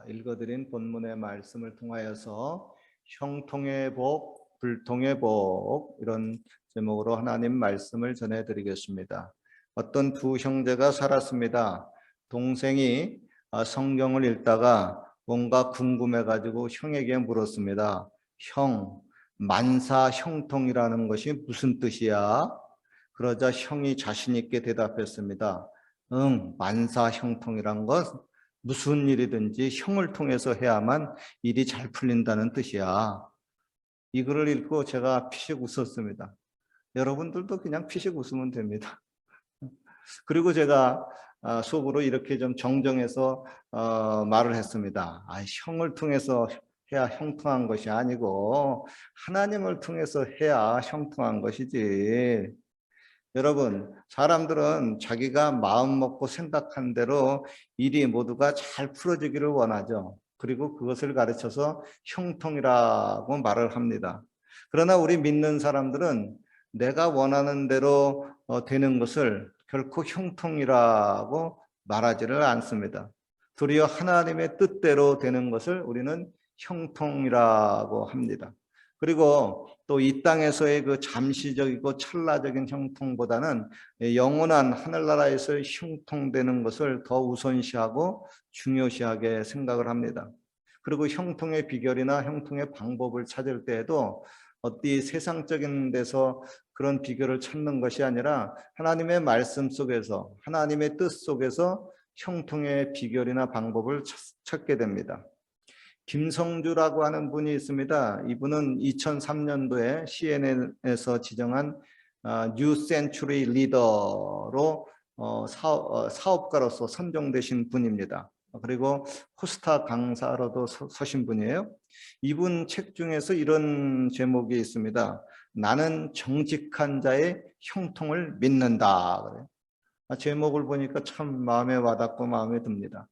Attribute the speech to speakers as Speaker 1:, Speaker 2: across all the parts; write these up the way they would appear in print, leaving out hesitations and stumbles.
Speaker 1: 읽어드린 본문의 말씀을 통하여서 형통의 복, 불통의 복, 이런 제목으로 하나님 말씀을 전해드리겠습니다. 어떤 두 형제가 살았습니다. 동생이 성경을 읽다가 뭔가 궁금해가지고 형에게 물었습니다. 형, 만사 형통이라는 것이 무슨 뜻이야? 그러자 형이 자신 있게 대답했습니다. 응, 만사 형통이란 것 무슨 일이든지 형을 통해서 해야만 일이 잘 풀린다는 뜻이야. 이 글을 읽고 제가 피식 웃었습니다. 여러분들도 그냥 피식 웃으면 됩니다. 그리고 제가 속으로 이렇게 좀 정정해서 말을 했습니다. 형을 통해서 해야 형통한 것이 아니고 하나님을 통해서 해야 형통한 것이지. 여러분, 사람들은 자기가 마음 먹고 생각한 대로 일이 모두가 잘 풀어지기를 원하죠. 그리고 그것을 가르쳐서 형통이라고 말을 합니다. 그러나 우리 믿는 사람들은 내가 원하는 대로 되는 것을 결코 형통이라고 말하지를 않습니다. 도리어 하나님의 뜻대로 되는 것을 우리는 형통이라고 합니다. 그리고 또 이 땅에서의 그 잠시적이고 찰나적인 형통보다는 영원한 하늘나라에서 형통되는 것을 더 우선시하고 중요시하게 생각을 합니다. 그리고 형통의 비결이나 형통의 방법을 찾을 때에도 어디 세상적인 데서 그런 비결을 찾는 것이 아니라 하나님의 말씀 속에서, 하나님의 뜻 속에서 형통의 비결이나 방법을 찾게 됩니다. 김성주라고 하는 분이 있습니다. 이분은 2003년도에 CNN에서 지정한 뉴 센츄리 리더로 사업가로서 선정되신 분입니다. 그리고 코스타 강사로도 서신 분이에요. 이분 책 중에서 이런 제목이 있습니다. 나는 정직한 자의 형통을 믿는다. 제목을 보니까 참 마음에 와닿고 마음에 듭니다.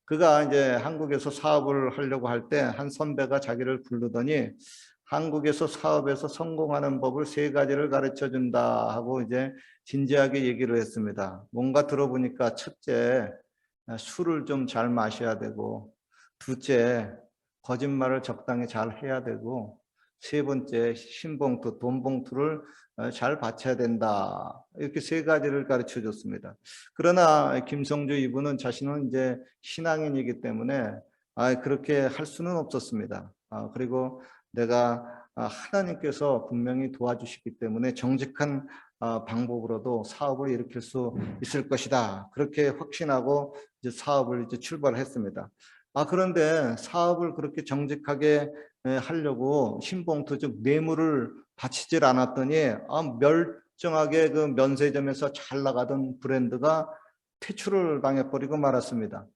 Speaker 1: 그가 이제 한국에서 사업을 하려고 할 때 한 선배가 자기를 부르더니 한국에서 사업에서 성공하는 법을 3가지를 가르쳐 준다 하고 이제 진지하게 얘기를 했습니다. 뭔가 들어보니까 첫째, 술을 좀 잘 마셔야 되고, 둘째, 거짓말을 적당히 잘 해야 되고, 세 번째, 신봉투, 돈봉투를 잘 받쳐야 된다. 이렇게 3가지를 가르쳐 줬습니다. 그러나 김성주 이분은 자신은 이제 신앙인이기 때문에 그렇게 할 수는 없었습니다. 그리고 내가 하나님께서 분명히 도와주시기 때문에 정직한 방법으로도 사업을 일으킬 수 있을 것이다. 그렇게 확신하고 이제 사업을 이제 출발했습니다. 그런데 사업을 그렇게 정직하게 하려고 신봉투 즉 뇌물을 바치질 않았더니 멀쩡하게 그 면세점에서 잘 나가던 브랜드가 퇴출을 당해버리고 말았습니다.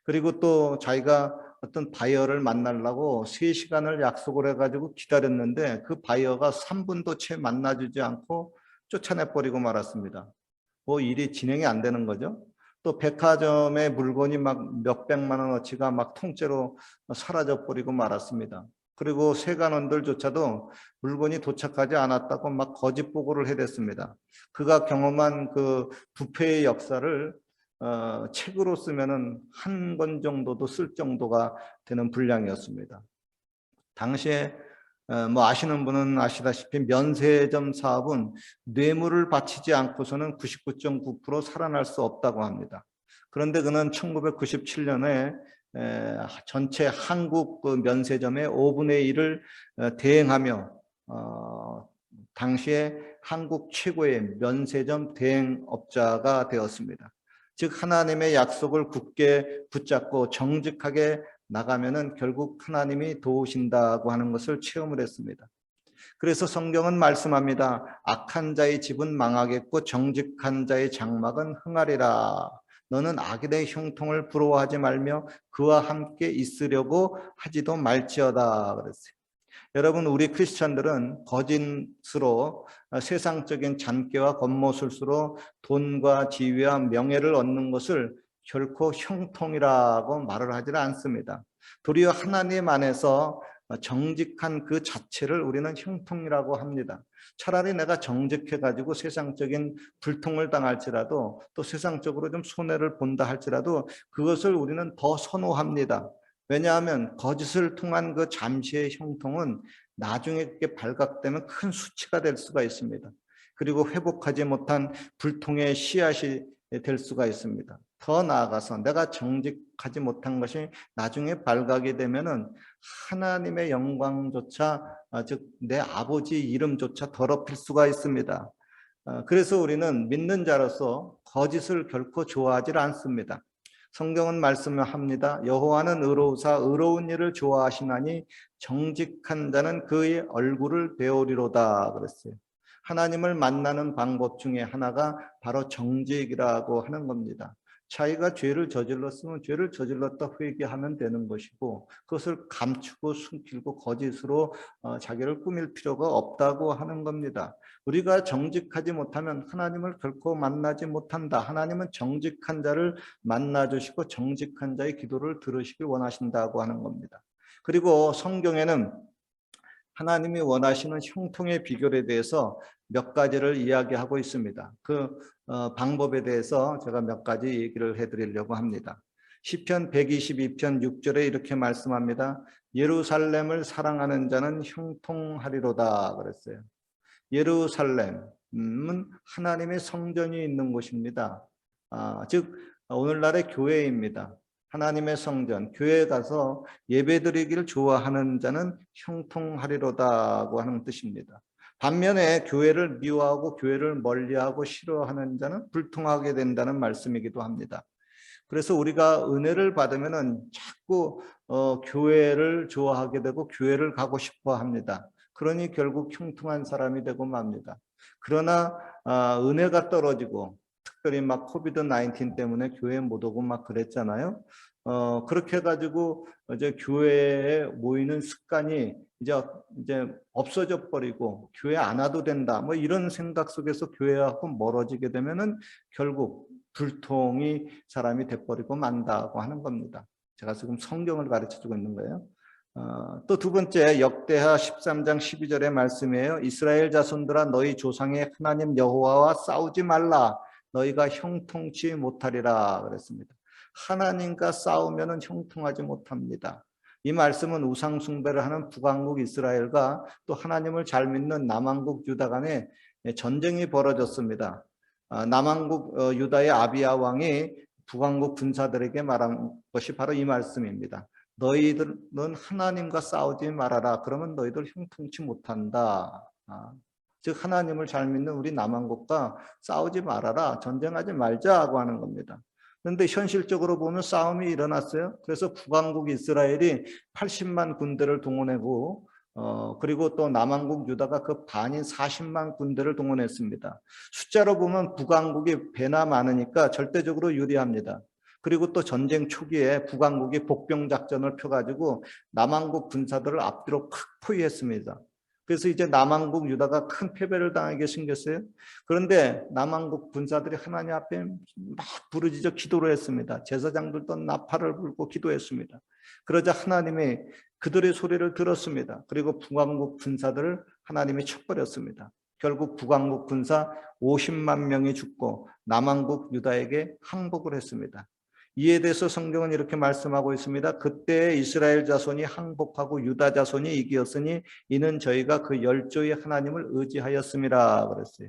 Speaker 1: 그리고 또 자기가 어떤 바이어를 만나려고 3시간을 약속을 해가지고 기다렸는데 그 바이어가 3분도 채 만나주지 않고 쫓아내버리고 말았습니다. 뭐 일이 진행이 안 되는 거죠. 또 백화점에 물건이 막 몇백만 원어치가 막 통째로 사라져버리고 말았습니다. 그리고 세관원들조차도 물건이 도착하지 않았다고 막 거짓 보고를 해댔습니다. 그가 경험한 그 부패의 역사를 책으로 쓰면은 한 권 정도도 쓸 정도가 되는 분량이었습니다. 당시에 뭐 아시는 분은 아시다시피 면세점 사업은 뇌물을 바치지 않고서는 99.9% 살아날 수 없다고 합니다. 그런데 그는 1997년에 전체 한국 그 면세점의 5분의 1을 대행하며 당시에 한국 최고의 면세점 대행업자가 되었습니다. 즉 하나님의 약속을 굳게 붙잡고 정직하게 나가면은 결국 하나님이 도우신다고 하는 것을 체험을 했습니다. 그래서 성경은 말씀합니다. 악한 자의 집은 망하겠고 정직한 자의 장막은 흥하리라. 너는 악인의 형통을 부러워하지 말며 그와 함께 있으려고 하지도 말지어다 그랬어요. 여러분, 우리 크리스찬들은 거짓으로 세상적인 잔꾀와 겉모술수로 돈과 지위와 명예를 얻는 것을 결코 형통이라고 말을 하지 않습니다. 도리어 하나님 안에서 정직한 그 자체를 우리는 형통이라고 합니다. 차라리 내가 정직해가지고 세상적인 불통을 당할지라도 또 세상적으로 좀 손해를 본다 할지라도 그것을 우리는 더 선호합니다. 왜냐하면 거짓을 통한 그 잠시의 형통은 나중에 그게 발각되면 큰 수치가 될 수가 있습니다. 그리고 회복하지 못한 불통의 씨앗이 될 수가 있습니다. 더 나아가서 내가 정직하지 못한 것이 나중에 발각이 되면은 하나님의 영광조차 즉 내 아버지 이름조차 더럽힐 수가 있습니다. 그래서 우리는 믿는 자로서 거짓을 결코 좋아하지 않습니다. 성경은 말씀합니다. 여호와는 의로우사 의로운 일을 좋아하시나니 정직한 자는 그의 얼굴을 배우리로다 그랬어요. 하나님을 만나는 방법 중에 하나가 바로 정직이라고 하는 겁니다. 자기가 죄를 저질렀으면 죄를 저질렀다 회개하면 되는 것이고 그것을 감추고 숨기고 거짓으로 자기를 꾸밀 필요가 없다고 하는 겁니다. 우리가 정직하지 못하면 하나님을 결코 만나지 못한다. 하나님은 정직한 자를 만나주시고 정직한 자의 기도를 들으시길 원하신다고 하는 겁니다. 그리고 성경에는 하나님이 원하시는 형통의 비결에 대해서 몇 가지를 이야기하고 있습니다. 그 방법에 대해서 제가 몇 가지 얘기를 해드리려고 합니다. 시편 122편 6절에 이렇게 말씀합니다. 예루살렘을 사랑하는 자는 형통하리로다 그랬어요. 예루살렘은 하나님의 성전이 있는 곳입니다. 즉 오늘날의 교회입니다. 하나님의 성전, 교회에 가서 예배드리기를 좋아하는 자는 형통하리로다고 하는 뜻입니다. 반면에 교회를 미워하고 교회를 멀리하고 싫어하는 자는 불통하게 된다는 말씀이기도 합니다. 그래서 우리가 은혜를 받으면은 자꾸 교회를 좋아하게 되고 교회를 가고 싶어 합니다. 그러니 결국 형통한 사람이 되고 맙니다. 그러나 은혜가 떨어지고 특별히 막 코비드 19 때문에 교회 못 오고 막 그랬잖아요. 그렇게 해가지고 이제 교회에 모이는 습관이 이제 없어져 버리고 교회 안 와도 된다. 뭐 이런 생각 속에서 교회하고 멀어지게 되면은 결국 불통이 사람이 돼버리고 만다고 하는 겁니다. 제가 지금 성경을 가르쳐주고 있는 거예요. 또 두 번째 역대하 13장 12절의 말씀이에요. 이스라엘 자손들아 너희 조상의 하나님 여호와와 싸우지 말라. 너희가 형통치 못하리라 그랬습니다. 하나님과 싸우면 형통하지 못합니다. 이 말씀은 우상 숭배를 하는 북왕국 이스라엘과 또 하나님을 잘 믿는 남왕국 유다 간에 전쟁이 벌어졌습니다. 남왕국 유다의 아비야 왕이 북왕국 군사들에게 말한 것이 바로 이 말씀입니다. 너희들은 하나님과 싸우지 말아라. 그러면 너희들 형통치 못한다. 즉 하나님을 잘 믿는 우리 남왕국과 싸우지 말아라. 전쟁하지 말자고 하는 겁니다. 그런데 현실적으로 보면 싸움이 일어났어요. 그래서 북왕국 이스라엘이 80만 군대를 동원하고 그리고 또 남왕국 유다가 그 반인 40만 군대를 동원했습니다. 숫자로 보면 북왕국이 배나 많으니까 절대적으로 유리합니다. 그리고 또 전쟁 초기에 북왕국이 복병 작전을 펴가지고 남왕국 군사들을 앞뒤로 팍 포위했습니다. 그래서 이제 남왕국 유다가 큰 패배를 당하게 생겼어요. 그런데 남왕국 군사들이 하나님 앞에 막 부르짖어 기도를 했습니다. 제사장들도 나팔을 불고 기도했습니다. 그러자 하나님이 그들의 소리를 들었습니다. 그리고 북왕국 군사들을 하나님이 쳐버렸습니다. 결국 북왕국 군사 50만 명이 죽고 남왕국 유다에게 항복을 했습니다. 이에 대해서 성경은 이렇게 말씀하고 있습니다. 그때 이스라엘 자손이 항복하고 유다 자손이 이기었으니 이는 저희가 그 열조의 하나님을 의지하였음이라 그랬어요.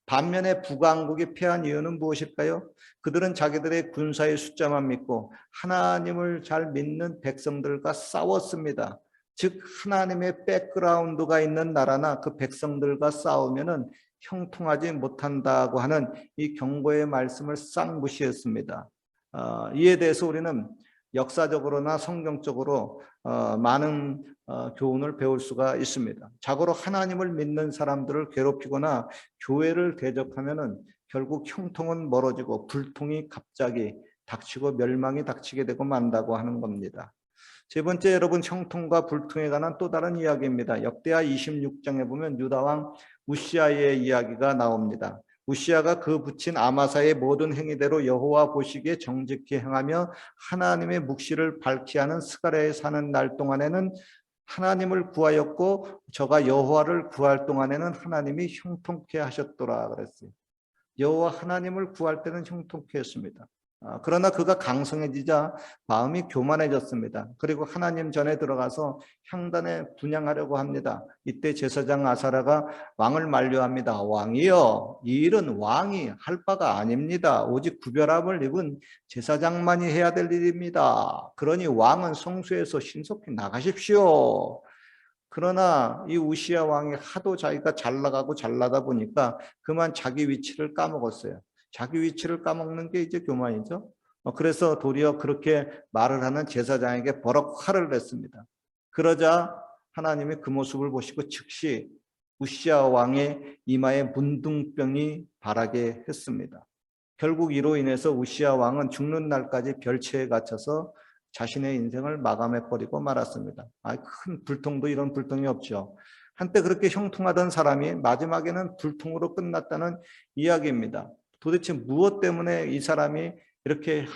Speaker 1: 반면에 북왕국이 패한 이유는 무엇일까요? 그들은 자기들의 군사의 숫자만 믿고 하나님을 잘 믿는 백성들과 싸웠습니다. 즉 하나님의 백그라운드가 있는 나라나 그 백성들과 싸우면은 형통하지 못한다고 하는 이 경고의 말씀을 싹 무시했습니다. 이에 대해서 우리는 역사적으로나 성경적으로 많은 교훈을 배울 수가 있습니다. 자고로 하나님을 믿는 사람들을 괴롭히거나 교회를 대적하면은 결국 형통은 멀어지고 불통이 갑자기 닥치고 멸망이 닥치게 되고 만다고 하는 겁니다. 세 번째 여러분 형통과 불통에 관한 또 다른 이야기입니다. 역대하 26장에 보면 유다왕 우시아의 이야기가 나옵니다. 우시아가 그 붙인 아마사의 모든 행위대로 여호와 보시기에 정직히 행하며 하나님의 묵시를 밝히 하는 스가랴에 사는 날 동안에는 하나님을 구하였고 저가 여호와를 구할 동안에는 하나님이 형통케 하셨더라 그랬어요. 여호와 하나님을 구할 때는 형통케 했습니다. 그러나 그가 강성해지자 마음이 교만해졌습니다. 그리고 하나님 전에 들어가서 향단에 분향하려고 합니다. 이때 제사장 아사랴가 왕을 만류합니다. 왕이여, 이 일은 왕이 할 바가 아닙니다. 오직 구별함을 입은 제사장만이 해야 될 일입니다. 그러니 왕은 성소에서 신속히 나가십시오. 그러나 이 우시야 왕이 하도 자기가 잘 나가고 잘나다 보니까 그만 자기 위치를 까먹었어요. 자기 위치를 까먹는 게 이제 교만이죠. 그래서 도리어 그렇게 말을 하는 제사장에게 버럭 화를 냈습니다. 그러자 하나님이 그 모습을 보시고 즉시 우시야 왕의 이마에 문둥병이 발하게 했습니다. 결국 이로 인해서 우시야 왕은 죽는 날까지 별채에 갇혀서 자신의 인생을 마감해버리고 말았습니다. 큰 불통도 이런 불통이 없죠. 한때 그렇게 형통하던 사람이 마지막에는 불통으로 끝났다는 이야기입니다. 도대체 무엇 때문에 이 사람이 이렇게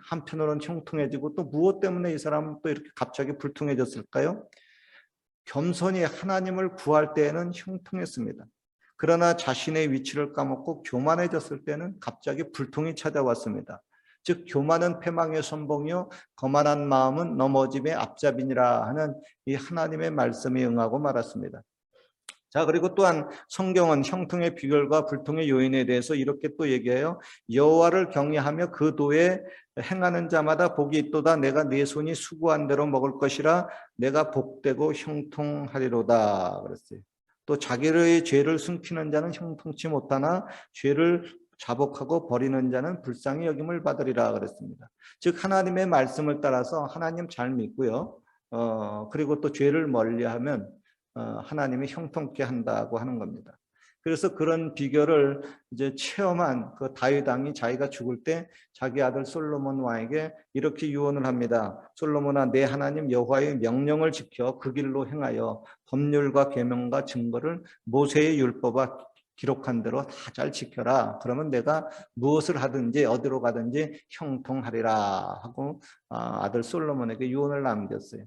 Speaker 1: 한편으로는 형통해지고 또 무엇 때문에 이 사람은 또 이렇게 갑자기 불통해졌을까요? 겸손히 하나님을 구할 때에는 형통했습니다. 그러나 자신의 위치를 까먹고 교만해졌을 때는 갑자기 불통이 찾아왔습니다. 즉 교만은 패망의 선봉이요 거만한 마음은 넘어짐의 앞잡이니라 하는 이 하나님의 말씀에 응하고 말았습니다. 자, 그리고 또한 성경은 형통의 비결과 불통의 요인에 대해서 이렇게 또 얘기해요. 여호와를 경외하며 그 도에 행하는 자마다 복이 있도다. 내가 네 손이 수고한 대로 먹을 것이라. 내가 복되고 형통하리로다 그랬어요. 또 자기의 죄를 숨기는 자는 형통치 못하나 죄를 자복하고 버리는 자는 불쌍히 여김을 받으리라 그랬습니다. 즉 하나님의 말씀을 따라서 하나님 잘 믿고요. 그리고 또 죄를 멀리하면 하나님이 형통케 한다고 하는 겁니다. 그래서 그런 비결을 이제 체험한 그 다윗 왕이 자기가 죽을 때 자기 아들 솔로몬 왕에게 이렇게 유언을 합니다. 솔로몬아, 내 하나님 여호와의 명령을 지켜 그 길로 행하여 법률과 계명과 증거를 모세의 율법에 기록한 대로 다 잘 지켜라. 그러면 내가 무엇을 하든지 어디로 가든지 형통하리라 하고 아들 솔로몬에게 유언을 남겼어요.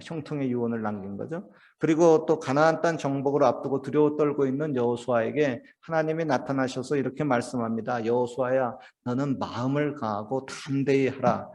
Speaker 1: 형통의 유언을 남긴 거죠. 그리고 또 가나안 땅 정복을 앞두고 두려워 떨고 있는 여호수아에게 하나님이 나타나셔서 이렇게 말씀합니다. 여호수아야, 너는 마음을 강하고 담대히 하라.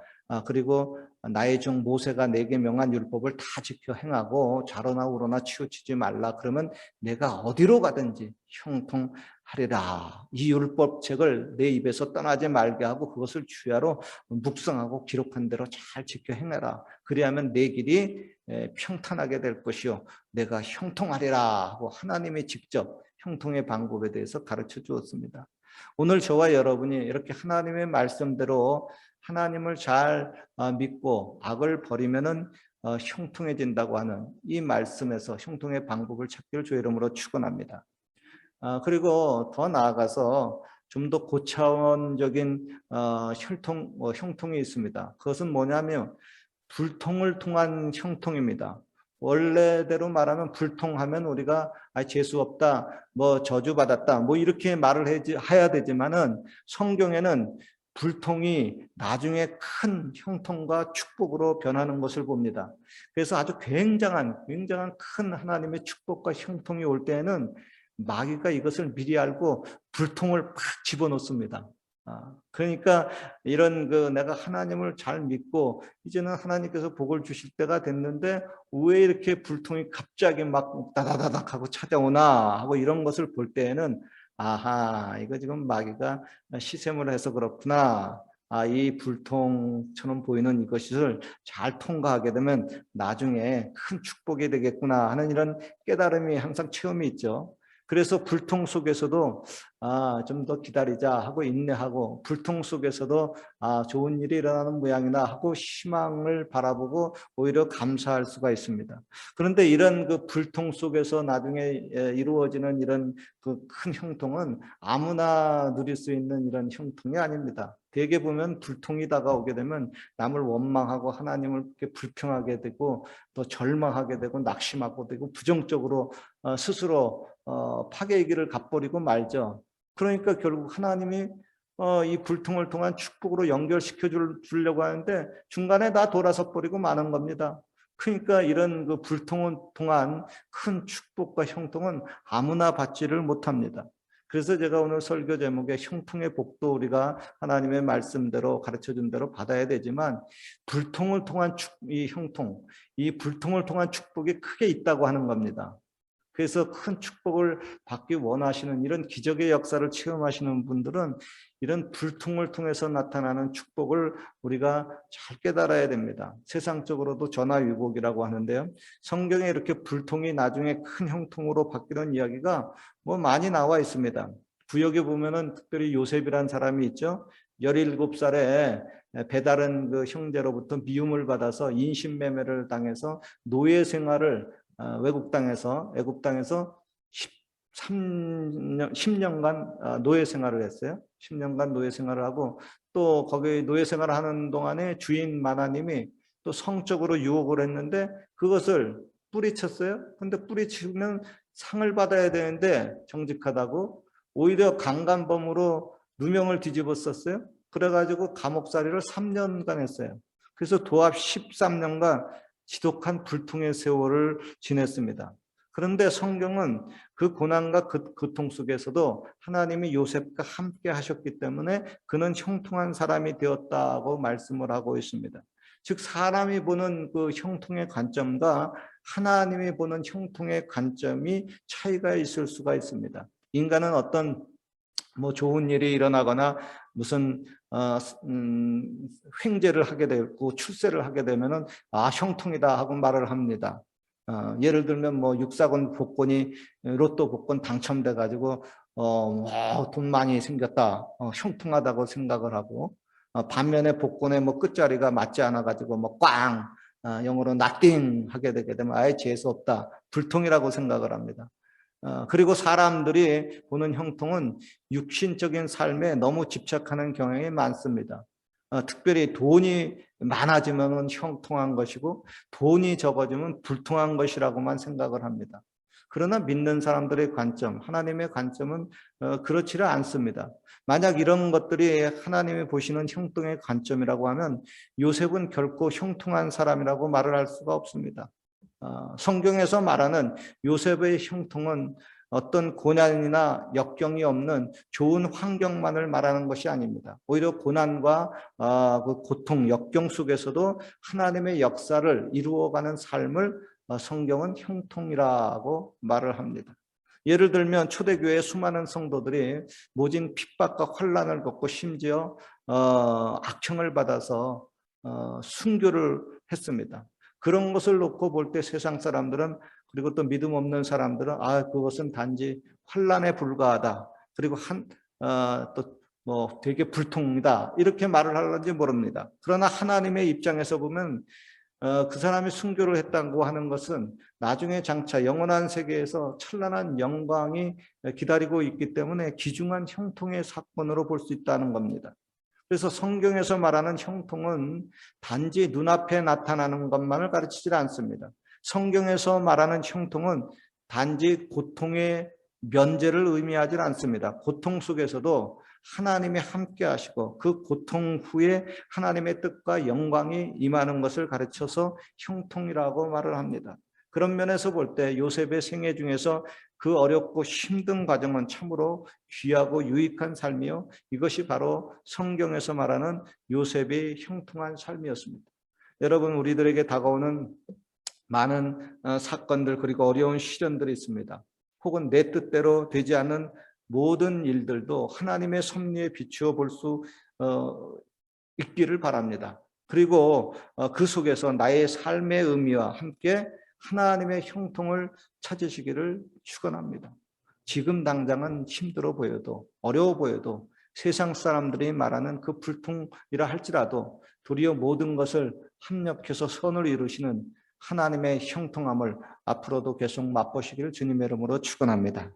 Speaker 1: 그리고 나의 종 모세가 내게 명한 율법을 다 지켜 행하고 좌로나 우로나 치우치지 말라. 그러면 내가 어디로 가든지 형통하리라. 이 율법책을 내 입에서 떠나지 말게 하고 그것을 주야로 묵상하고 기록한 대로 잘 지켜 행해라. 그리하면 내 길이 평탄하게 될 것이요 내가 형통하리라 하고 하나님이 직접 형통의 방법에 대해서 가르쳐 주었습니다. 오늘 저와 여러분이 이렇게 하나님의 말씀대로 하나님을 잘 믿고 악을 버리면은 형통해진다고 하는 이 말씀에서 형통의 방법을 찾기를 주의 이름으로 축원합니다. 그리고 더 나아가서 좀 더 고차원적인 형통이 있습니다. 그것은 뭐냐면 불통을 통한 형통입니다. 원래대로 말하면 불통하면 우리가 재수 없다, 뭐 저주받았다, 뭐 이렇게 말을 해야 되지만은 성경에는 불통이 나중에 큰 형통과 축복으로 변하는 것을 봅니다. 그래서 아주 굉장한 큰 하나님의 축복과 형통이 올 때에는 마귀가 이것을 미리 알고 불통을 팍 집어넣습니다. 그러니까 이런 내가 하나님을 잘 믿고 이제는 하나님께서 복을 주실 때가 됐는데 왜 이렇게 불통이 갑자기 막 다다다닥 하고 찾아오나 하고 이런 것을 볼 때에는 아하, 이거 지금 마귀가 시샘을 해서 그렇구나. 이 불통처럼 보이는 이것을 잘 통과하게 되면 나중에 큰 축복이 되겠구나 하는 이런 깨달음이 항상 체험이 있죠. 그래서 불통 속에서도 좀 더 기다리자 하고 인내하고 불통 속에서도 좋은 일이 일어나는 모양이다 하고 희망을 바라보고 오히려 감사할 수가 있습니다. 그런데 이런 그 불통 속에서 나중에 이루어지는 이런 그 큰 형통은 아무나 누릴 수 있는 이런 형통이 아닙니다. 대개 보면 불통이 다가오게 되면 남을 원망하고 하나님을 불평하게 되고 또 절망하게 되고 낙심하고 되고 부정적으로 스스로 파괴의 길을 가버리고 말죠. 그러니까 결국 하나님이 이 불통을 통한 축복으로 연결시켜 주려고 하는데 중간에 다 돌아서 버리고 마는 겁니다. 그러니까 이런 그 불통을 통한 큰 축복과 형통은 아무나 받지를 못합니다. 그래서 제가 오늘 설교 제목에 형통의 복도 우리가 하나님의 말씀대로 가르쳐준 대로 받아야 되지만 불통을 통한 이 형통, 이 불통을 통한 축복이 크게 있다고 하는 겁니다. 그래서 큰 축복을 받기 원하시는 이런 기적의 역사를 체험하시는 분들은 이런 불통을 통해서 나타나는 축복을 우리가 잘 깨달아야 됩니다. 세상적으로도 전화위복이라고 하는데요. 성경에 이렇게 불통이 나중에 큰 형통으로 바뀌는 이야기가 뭐 많이 나와 있습니다. 구역에 보면은 특별히 요셉이라는 사람이 있죠. 17살에 배다른 그 형제로부터 미움을 받아서 인신매매를 당해서 노예 생활을 애굽 땅에서 10년간 노예 생활을 했어요. 10년간 노예 생활을 하고 또 거기 노예 생활을 하는 동안에 주인 마나님이 또 성적으로 유혹을 했는데 그것을 뿌리쳤어요. 근데 뿌리치면 상을 받아야 되는데 정직하다고 오히려 강간범으로 누명을 뒤집었었어요. 그래가지고 감옥살이를 3년간 했어요. 그래서 도합 13년간 지독한 불통의 세월을 지냈습니다. 그런데 성경은 그 고난과 그 고통 속에서도 하나님이 요셉과 함께 하셨기 때문에 그는 형통한 사람이 되었다고 말씀을 하고 있습니다. 즉 사람이 보는 그 형통의 관점과 하나님이 보는 형통의 관점이 차이가 있을 수가 있습니다. 인간은 어떤 뭐 좋은 일이 일어나거나 무슨 횡재를 하게 되고 출세를 하게 되면은 형통이다 하고 말을 합니다. 예를 들면 뭐 육사건 복권이 로또 복권 당첨돼 가지고 돈 많이 생겼다, 형통하다고 생각을 하고 반면에 복권의 뭐 끝자리가 맞지 않아 가지고 뭐 꽝, 영어로 nothing 하게 되게 되면 아예 재수 없다, 불통이라고 생각을 합니다. 그리고 사람들이 보는 형통은 육신적인 삶에 너무 집착하는 경향이 많습니다. 특별히 돈이 많아지면 형통한 것이고 돈이 적어지면 불통한 것이라고만 생각을 합니다. 그러나 믿는 사람들의 관점, 하나님의 관점은 그렇지를 않습니다. 만약 이런 것들이 하나님이 보시는 형통의 관점이라고 하면 요셉은 결코 형통한 사람이라고 말을 할 수가 없습니다. 성경에서 말하는 요셉의 형통은 어떤 고난이나 역경이 없는 좋은 환경만을 말하는 것이 아닙니다. 오히려 고난과 그 고통, 역경 속에서도 하나님의 역사를 이루어가는 삶을 성경은 형통이라고 말을 합니다. 예를 들면 초대교회 수많은 성도들이 모진 핍박과 환난을 겪고 심지어 악형을 받아서 순교를 했습니다. 그런 것을 놓고 볼 때 세상 사람들은 그리고 또 믿음 없는 사람들은 그것은 단지 환난에 불과하다. 그리고 또 뭐 되게 불통이다. 이렇게 말을 하는지 모릅니다. 그러나 하나님의 입장에서 보면 그 사람이 순교를 했다고 하는 것은 나중에 장차 영원한 세계에서 찬란한 영광이 기다리고 있기 때문에 귀중한 형통의 사건으로 볼 수 있다는 겁니다. 그래서 성경에서 말하는 형통은 단지 눈앞에 나타나는 것만을 가르치지 않습니다. 성경에서 말하는 형통은 단지 고통의 면제를 의미하지 않습니다. 고통 속에서도 하나님이 함께 하시고 그 고통 후에 하나님의 뜻과 영광이 임하는 것을 가르쳐서 형통이라고 말을 합니다. 그런 면에서 볼 때 요셉의 생애 중에서 그 어렵고 힘든 과정은 참으로 귀하고 유익한 삶이요, 이것이 바로 성경에서 말하는 요셉의 형통한 삶이었습니다. 여러분, 우리들에게 다가오는 많은 사건들 그리고 어려운 시련들이 있습니다. 혹은 내 뜻대로 되지 않는 모든 일들도 하나님의 섭리에 비추어 볼 수 있기를 바랍니다. 그리고 그 속에서 나의 삶의 의미와 함께 하나님의 형통을 찾으시기를 축원합니다. 지금 당장은 힘들어 보여도 어려워 보여도 세상 사람들이 말하는 그 불통이라 할지라도 도리어 모든 것을 합력해서 선을 이루시는 하나님의 형통함을 앞으로도 계속 맛보시기를 주님의 이름으로 축원합니다.